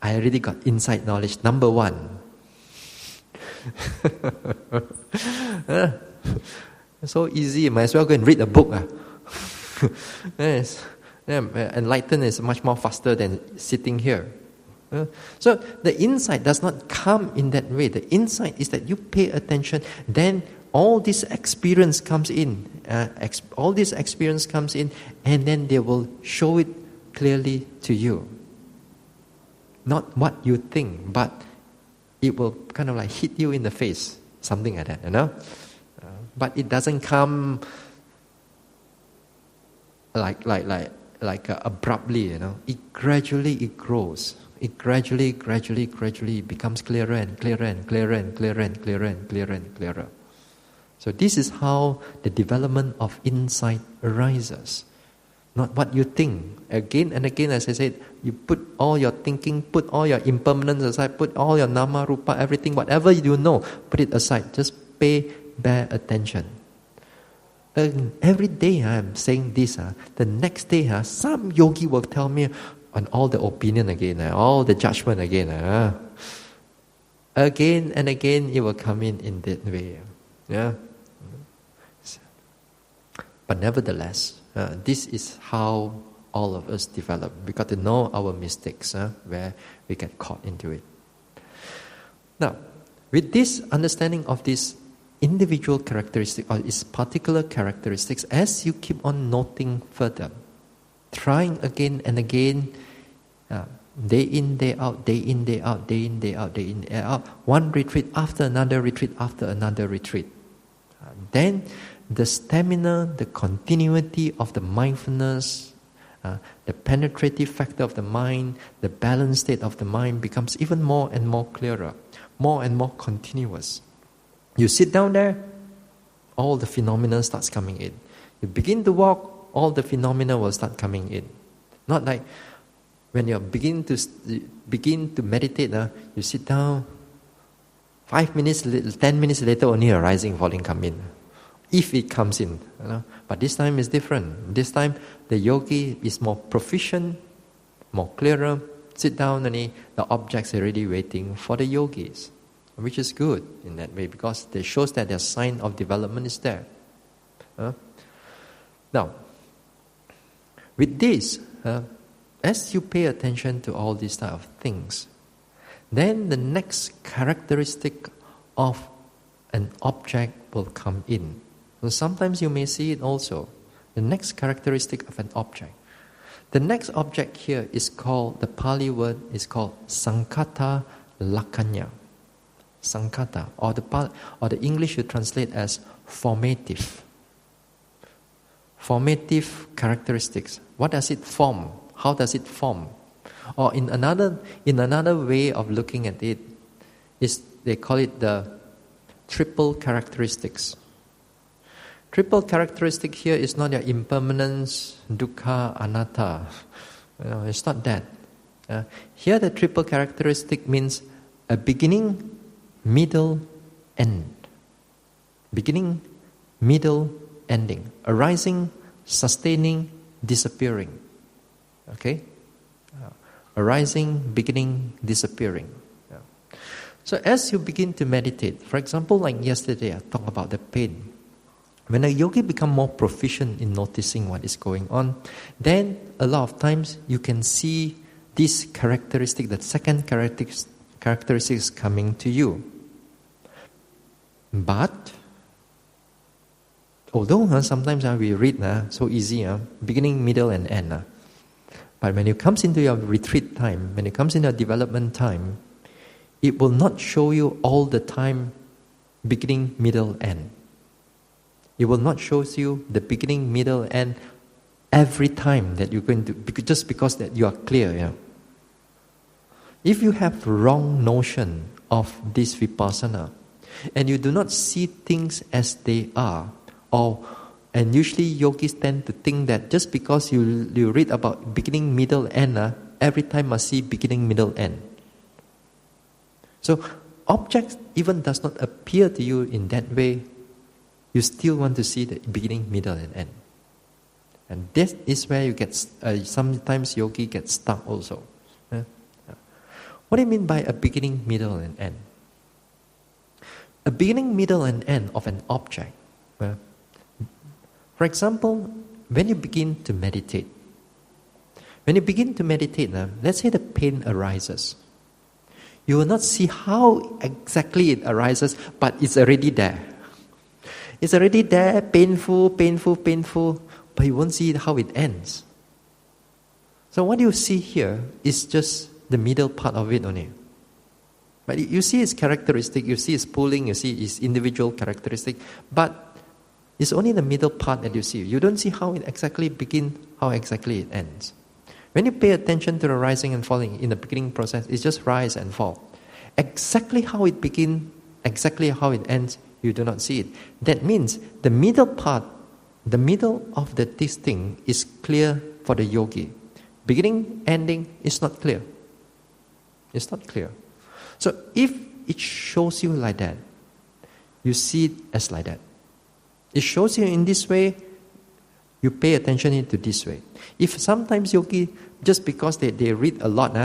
I already got insight knowledge, number one. So easy, might as well go and read a book. Yes. Enlighten is much more faster than sitting here. So the insight does not come in that way. The insight is that you pay attention, then all this experience comes in. All this experience comes in, and then they will show it clearly to you. Not what you think, but it will kind of like hit you in the face, something like that, you know. But it doesn't come like abruptly, you know. It gradually grows. It gradually becomes clearer and clearer and clearer and clearer and clearer and clearer and clearer. So this is how the development of insight arises. Not what you think. Again and again, as I said, you put all your thinking, put all your impermanence aside, put all your nama, rupa, everything, whatever you know, put it aside. Just bear attention. Every day I'm saying this. The next day, some yogi will tell me on all the opinion again, all the judgment again. Again and again, it will come in that way. Yeah. But nevertheless, this is how all of us develop. We got to know our mistakes, where we get caught into it. Now, with this understanding of this individual characteristic or its particular characteristics, as you keep on noting further, trying again and again, day in, day out, day in, day out, day in, day out, day in, day out, one retreat after another retreat after another retreat. Then the stamina, the continuity of the mindfulness, the penetrative factor of the mind, the balanced state of the mind becomes even more and more clearer, more and more continuous. You sit down there, all the phenomena starts coming in. You begin to walk, all the phenomena will start coming in. Not like when you begin to meditate, you sit down, 5 minutes, 10 minutes later, only arising, falling come in. If it comes in, you know. But this time is different. This time, the yogi is more proficient, more clearer. Sit down, and the objects are already waiting for the yogis, which is good in that way because it shows that their sign of development is there. Now, with this, as you pay attention to all these type of things, then the next characteristic of an object will come in. So sometimes you may see it also. The next characteristic of an object. The next object here is called, the Pali word is called Sankhata Lakkhana. Sankhata, or the English you translate as formative. Formative characteristics. What does it form? How does it form? Or in another way of looking at it, is they call it the triple characteristics. Triple characteristic here is not your impermanence, dukkha, anatta. It's not that. Here the triple characteristic means a beginning, middle, end. Beginning, middle, ending. Arising, sustaining, disappearing. Okay? Arising, beginning, disappearing. So as you begin to meditate, for example, like yesterday I talked about the pain. When a yogi becomes more proficient in noticing what is going on, then a lot of times you can see this characteristic, that second characteristic is coming to you. But, although sometimes we read so easy, beginning, middle and end. But when it comes into your retreat time, when it comes into your development time, it will not show you all the time beginning, middle, end. It will not show you the beginning, middle, end every time that you're going to, just because that you are clear. Yeah? If you have wrong notion of this vipassana, and you do not see things as they are, and usually yogis tend to think that just because you read about beginning, middle, end, every time must see beginning, middle, end. So objects even does not appear to you in that way, you still want to see the beginning, middle, and end. And this is where you get, sometimes yogi gets stuck also. What do you mean by a beginning, middle, and end? a beginning, middle, and end of an object. For example, when you begin to meditate, let's say the pain arises. You will not see how exactly it arises, but it's already there. It's already there, painful, but you won't see how it ends. So what you see here is just the middle part of it only. But you see its characteristic, you see its pulling, you see its individual characteristic, but it's only the middle part that you see. You don't see how it exactly begins, how exactly it ends. When you pay attention to the rising and falling in the beginning process, it's just rise and fall. Exactly how it begins, exactly how it ends, you do not see it. That means the middle part, the middle of this thing is clear for the yogi. Beginning, ending is not clear. It's not clear. So if it shows you like that, you see it as like that. It shows you in this way, you pay attention into this way. If sometimes yogi, just because they read a lot,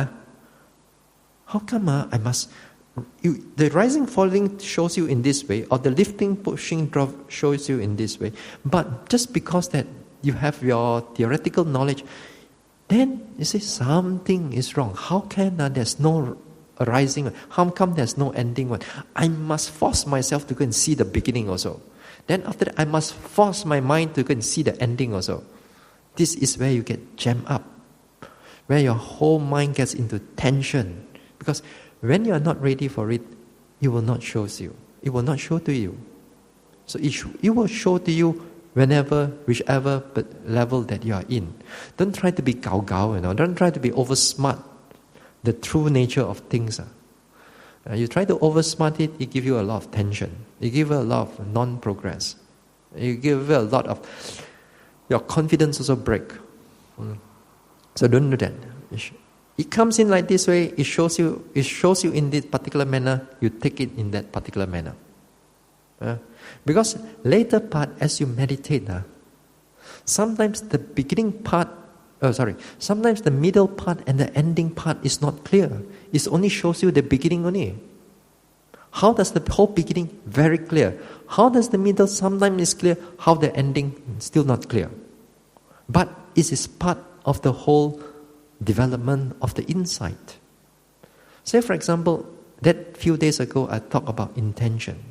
how come I must... the rising, falling shows you in this way, or the lifting, pushing, drop shows you in this way. But just because that you have your theoretical knowledge, then you say something is wrong. How can there's no arising? How come there's no ending one? I must force myself to go and see the beginning also. Then after that, I must force my mind to go and see the ending also. This is where you get jammed up, where your whole mind gets into tension. Because when you are not ready for it, it will not show you. It will not show to you. So it will show to you whenever, whichever level that you are in. Don't try to be gao, Don't try to be over smart. The true nature of things. You try to oversmart it, it gives you a lot of tension. It gives you a lot of non-progress. It gives you a lot of... your confidence also break. So don't do that. It comes in like this way, it shows you in this particular manner, you take it in that particular manner. Because later part, as you meditate, sometimes the beginning part, sometimes the middle part and the ending part is not clear. It only shows you the beginning only. How does the whole beginning? Very clear. How does the middle? Sometimes is clear. How the ending? Still not clear. But it is part of the whole development of the insight. Say for example, that few days ago I talked about intention.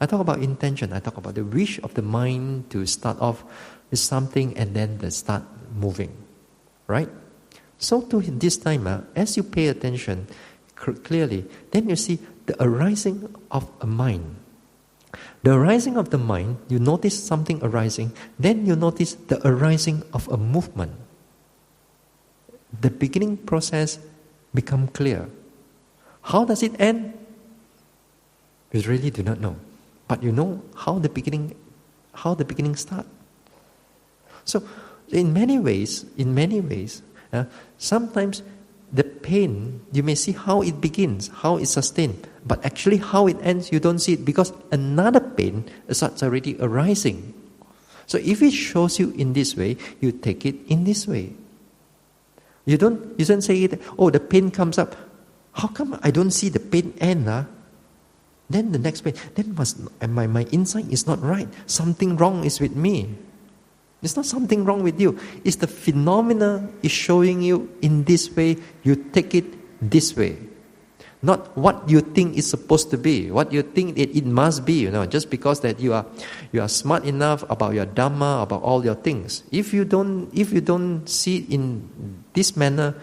I talk about intention. I talk about the wish of the mind to start off with something and then they start moving. Right? So to this time, as you pay attention clearly, then you see the arising of a mind. The arising of the mind, you notice something arising, then you notice the arising of a movement. The beginning process become clear. How does it end? You really do not know. But you know how the beginning starts. So in many ways, sometimes the pain, you may see how it begins, how it's sustained, but actually how it ends, you don't see it because another pain starts already arising. So if it shows you in this way, you take it in this way. You don't say it, the pain comes up. How come I don't see the pain end? Then the next pain, then my insight is not right. Something wrong is with me. It's not something wrong with you. It's the phenomena is showing you in this way, you take it this way. Not what you think it's supposed to be, what you think it must be, just because that you are smart enough about your Dhamma, about all your things. If you don't see it in this manner,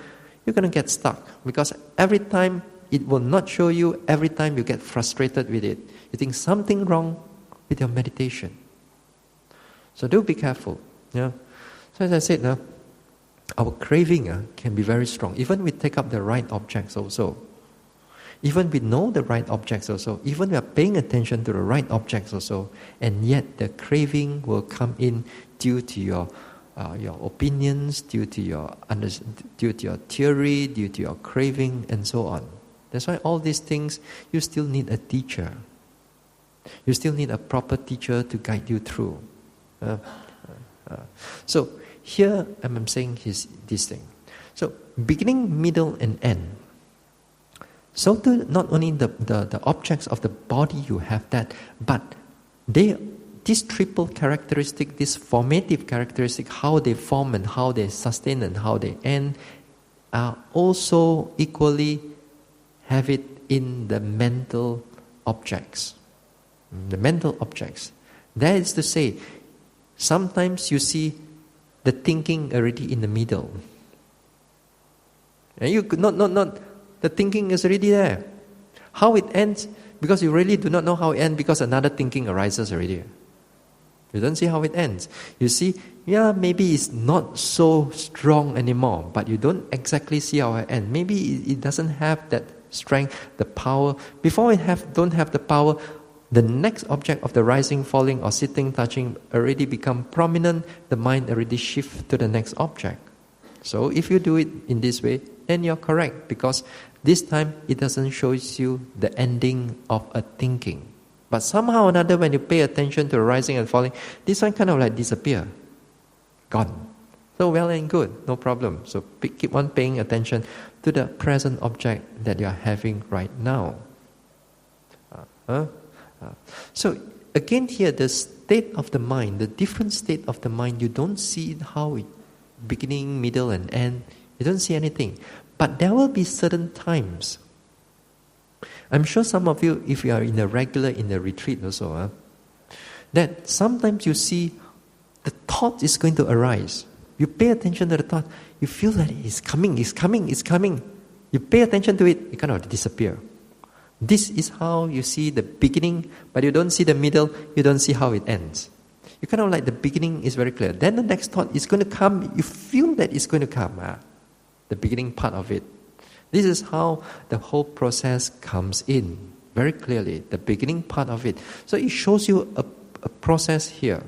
you're going to get stuck. Because every time it will not show you, every time you get frustrated with it. You think something wrong with your meditation. So do be careful. So as I said, our craving can be very strong. Even we take up the right objects also. Even we know the right objects also. Even we are paying attention to the right objects also. And yet the craving will come in due to your opinions, due to your theory, due to your craving, and so on. That's why all these things, you still need a teacher. You still need a proper teacher to guide you through. So here I'm saying this thing. So beginning, middle, and end. So too, not only the objects of the body you have that, but this triple characteristic, this formative characteristic, how they form and how they sustain and how they end, are also equally have it in the mental objects. The mental objects. That is to say, sometimes you see the thinking already in the middle. And you could not the thinking is already there. How it ends, because you really do not know how it ends, because another thinking arises already. You don't see how it ends. You see, maybe it's not so strong anymore, but you don't exactly see how it ends. Maybe it doesn't have that strength, the power. Before it don't have the power, the next object of the rising, falling, or sitting, touching already become prominent. The mind already shifts to the next object. So if you do it in this way, then you're correct, because this time it doesn't show you the ending of a thinking. But somehow or another, when you pay attention to the rising and falling, this one kind of like disappear, gone. So well and good, no problem. So keep on paying attention to the present object that you are having right now. So again here, the state of the mind, the different state of the mind, you don't see how it beginning, middle and end. You don't see anything. But there will be certain times. I'm sure some of you, if you are in the retreat also, that sometimes you see the thought is going to arise. You pay attention to the thought. You feel that it's coming. You pay attention to it, it kind of disappear. This is how you see the beginning, but you don't see the middle, you don't see how it ends. You kind of like the beginning is very clear. Then the next thought is going to come, you feel that it's going to come. The beginning part of it. This is how the whole process comes in very clearly, the beginning part of it. So it shows you a process here.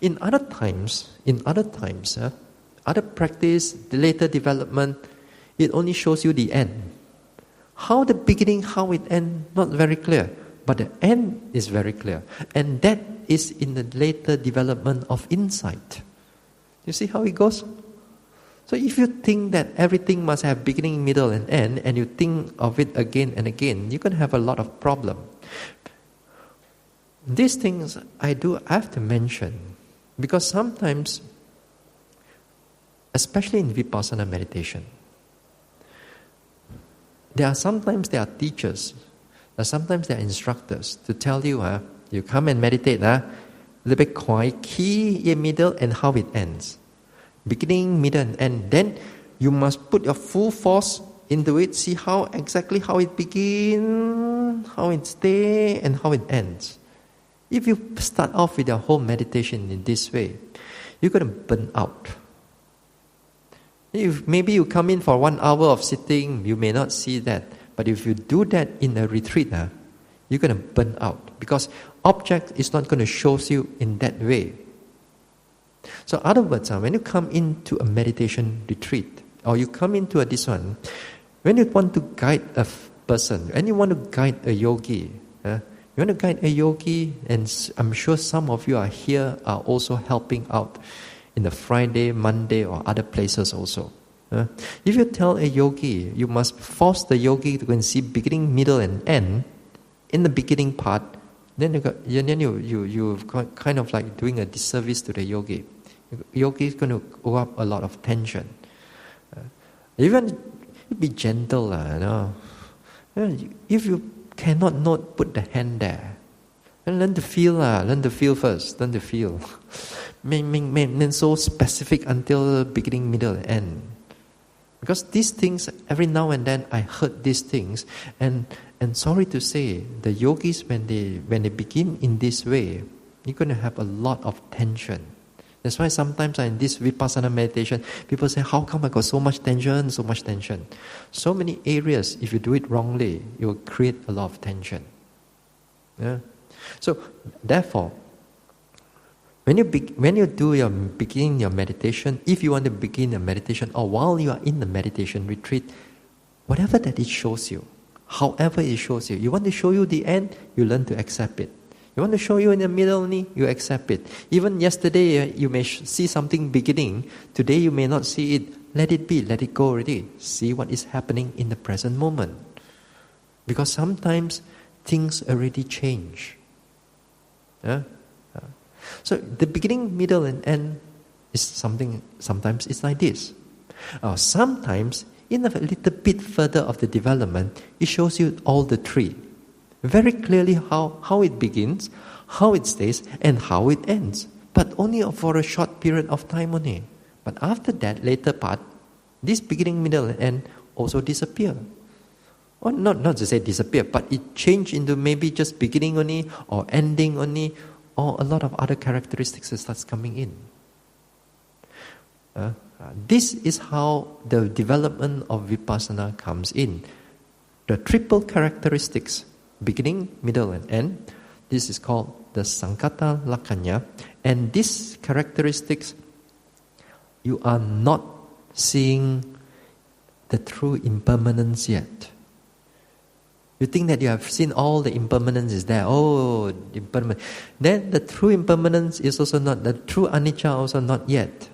In other times, other practice, the later development, it only shows you the end. How the beginning, how it ends, not very clear. But the end is very clear. And that is in the later development of insight. You see how it goes? So if you think that everything must have beginning, middle and end, and you think of it again and again, you're going to have a lot of problem. These things I have to mention, because sometimes, especially in Vipassana meditation, there are teachers, sometimes there are instructors to tell you, you come and meditate, a little bit quiet, key in middle and how it ends. Beginning, middle and end. Then you must put your full force into it, see how it begins, how it stays, and how it ends. If you start off with your whole meditation in this way, you're going to burn out. If maybe you come in for 1 hour of sitting, you may not see that. But if you do that in a retreat, you're going to burn out. Because object is not going to show you in that way. So in other words, when you come into a meditation retreat, or you come into this one, when you want to guide a person, when you want to guide a yogi, and I'm sure some of you are here are also helping out in the Friday, Monday, or other places also. If you tell a yogi, you must force the yogi to go and see beginning, middle, and end in the beginning part, then you kind of like doing a disservice to the yogi. Yogi is going to go up a lot of tension. Even be gentle, if you cannot not put the hand there, and learn to feel first, learn to feel. Make so specific until beginning, middle, and end. Because these things, every now and then I heard these things, and sorry to say, the yogis when they begin in this way, you're going to have a lot of tension. That's why sometimes in this Vipassana meditation, people say, how come I got so much tension? So many areas, if you do it wrongly, it will create a lot of tension. Yeah? So, therefore, when you begin your meditation, if you want to begin a meditation, or while you are in the meditation retreat, whatever that it shows you, however it shows you, you want to show you the end, you learn to accept it. You want to show you in the middle, you accept it. Even yesterday, you may see something beginning. Today, you may not see it. let it be, let it go already. See what is happening in the present moment. Because sometimes things already change. So the beginning, middle, and end is sometimes it's like this. Sometimes, in a little bit further of the development, it shows you all the three. Very clearly how it begins, how it stays, and how it ends. But only for a short period of time only. But after that, later part, this beginning, middle, and end also disappear. Or not to say disappear, but it change into maybe just beginning only, or ending only, or a lot of other characteristics that starts coming in. This is how the development of Vipassana comes in. The triple characteristics, beginning, middle, and end. This is called the Sankhata Lakkhana. And these characteristics, you are not seeing the true impermanence yet. You think that you have seen all the impermanence is there. Oh, impermanent. Then the true impermanence is also not, the true anicca also not yet.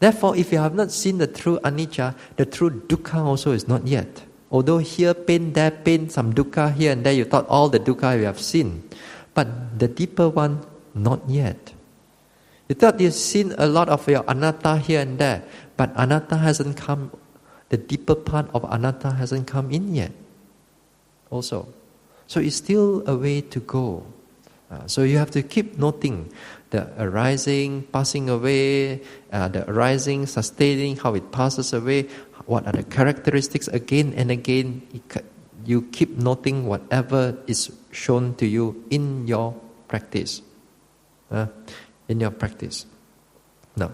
Therefore, if you have not seen the true anicca, the true dukkha also is not yet. Although here pain, there pain, some dukkha here and there, you thought all the dukkha you have seen. But the deeper one, not yet. You thought you've seen a lot of your anatta here and there, but anatta hasn't come, the deeper part of anatta hasn't come in yet. Also. So it's still a way to go. So you have to keep noting the arising, passing away, the arising, sustaining, how it passes away, what are the characteristics again and again. You keep noting whatever is shown to you in your practice. Now,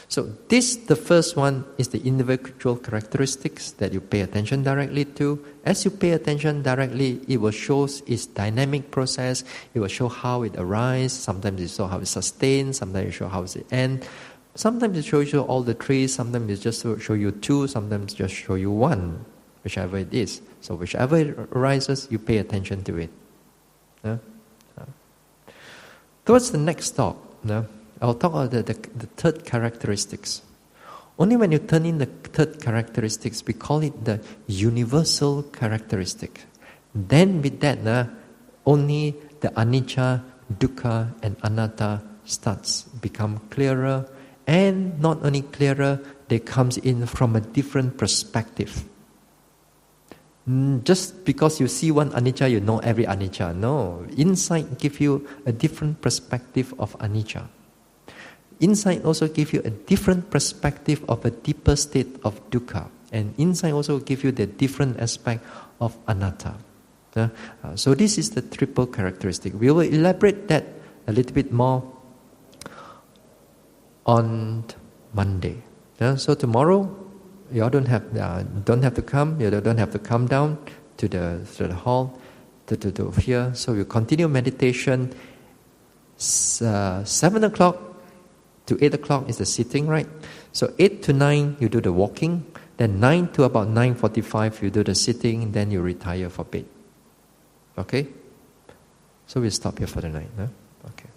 so this, the first one, is the individual characteristics that you pay attention directly to. As you pay attention directly, it will show its dynamic process. It will show how it arises. Sometimes it show how it sustains. Sometimes it show how it ends. Sometimes it shows you all the three. Sometimes it just show you two. Sometimes just show you one, whichever it is. So whichever it arises, you pay attention to it. Towards the next talk, I'll talk about the third characteristics. Only when you turn in the third characteristics, we call it the universal characteristic. Then with that, only the anicca, dukkha, and anatta starts become clearer. And not only clearer, they comes in from a different perspective. Just because you see one anicca, you know every anicca. No, insight gives you a different perspective of anicca. Insight also gives you a different perspective of a deeper state of dukkha. And insight also gives you the different aspect of anatta. So this is the triple characteristic. We will elaborate that a little bit more on Monday. So tomorrow, you all don't have to come. You don't have to come down to the hall to here. So we continue meditation. 7 o'clock to 8 o'clock is the sitting, right? So 8 to 9 you do the walking. Then 9 to about 9:45 you do the sitting. Then you retire for bed. Okay. So we'll stop here for the night. Okay.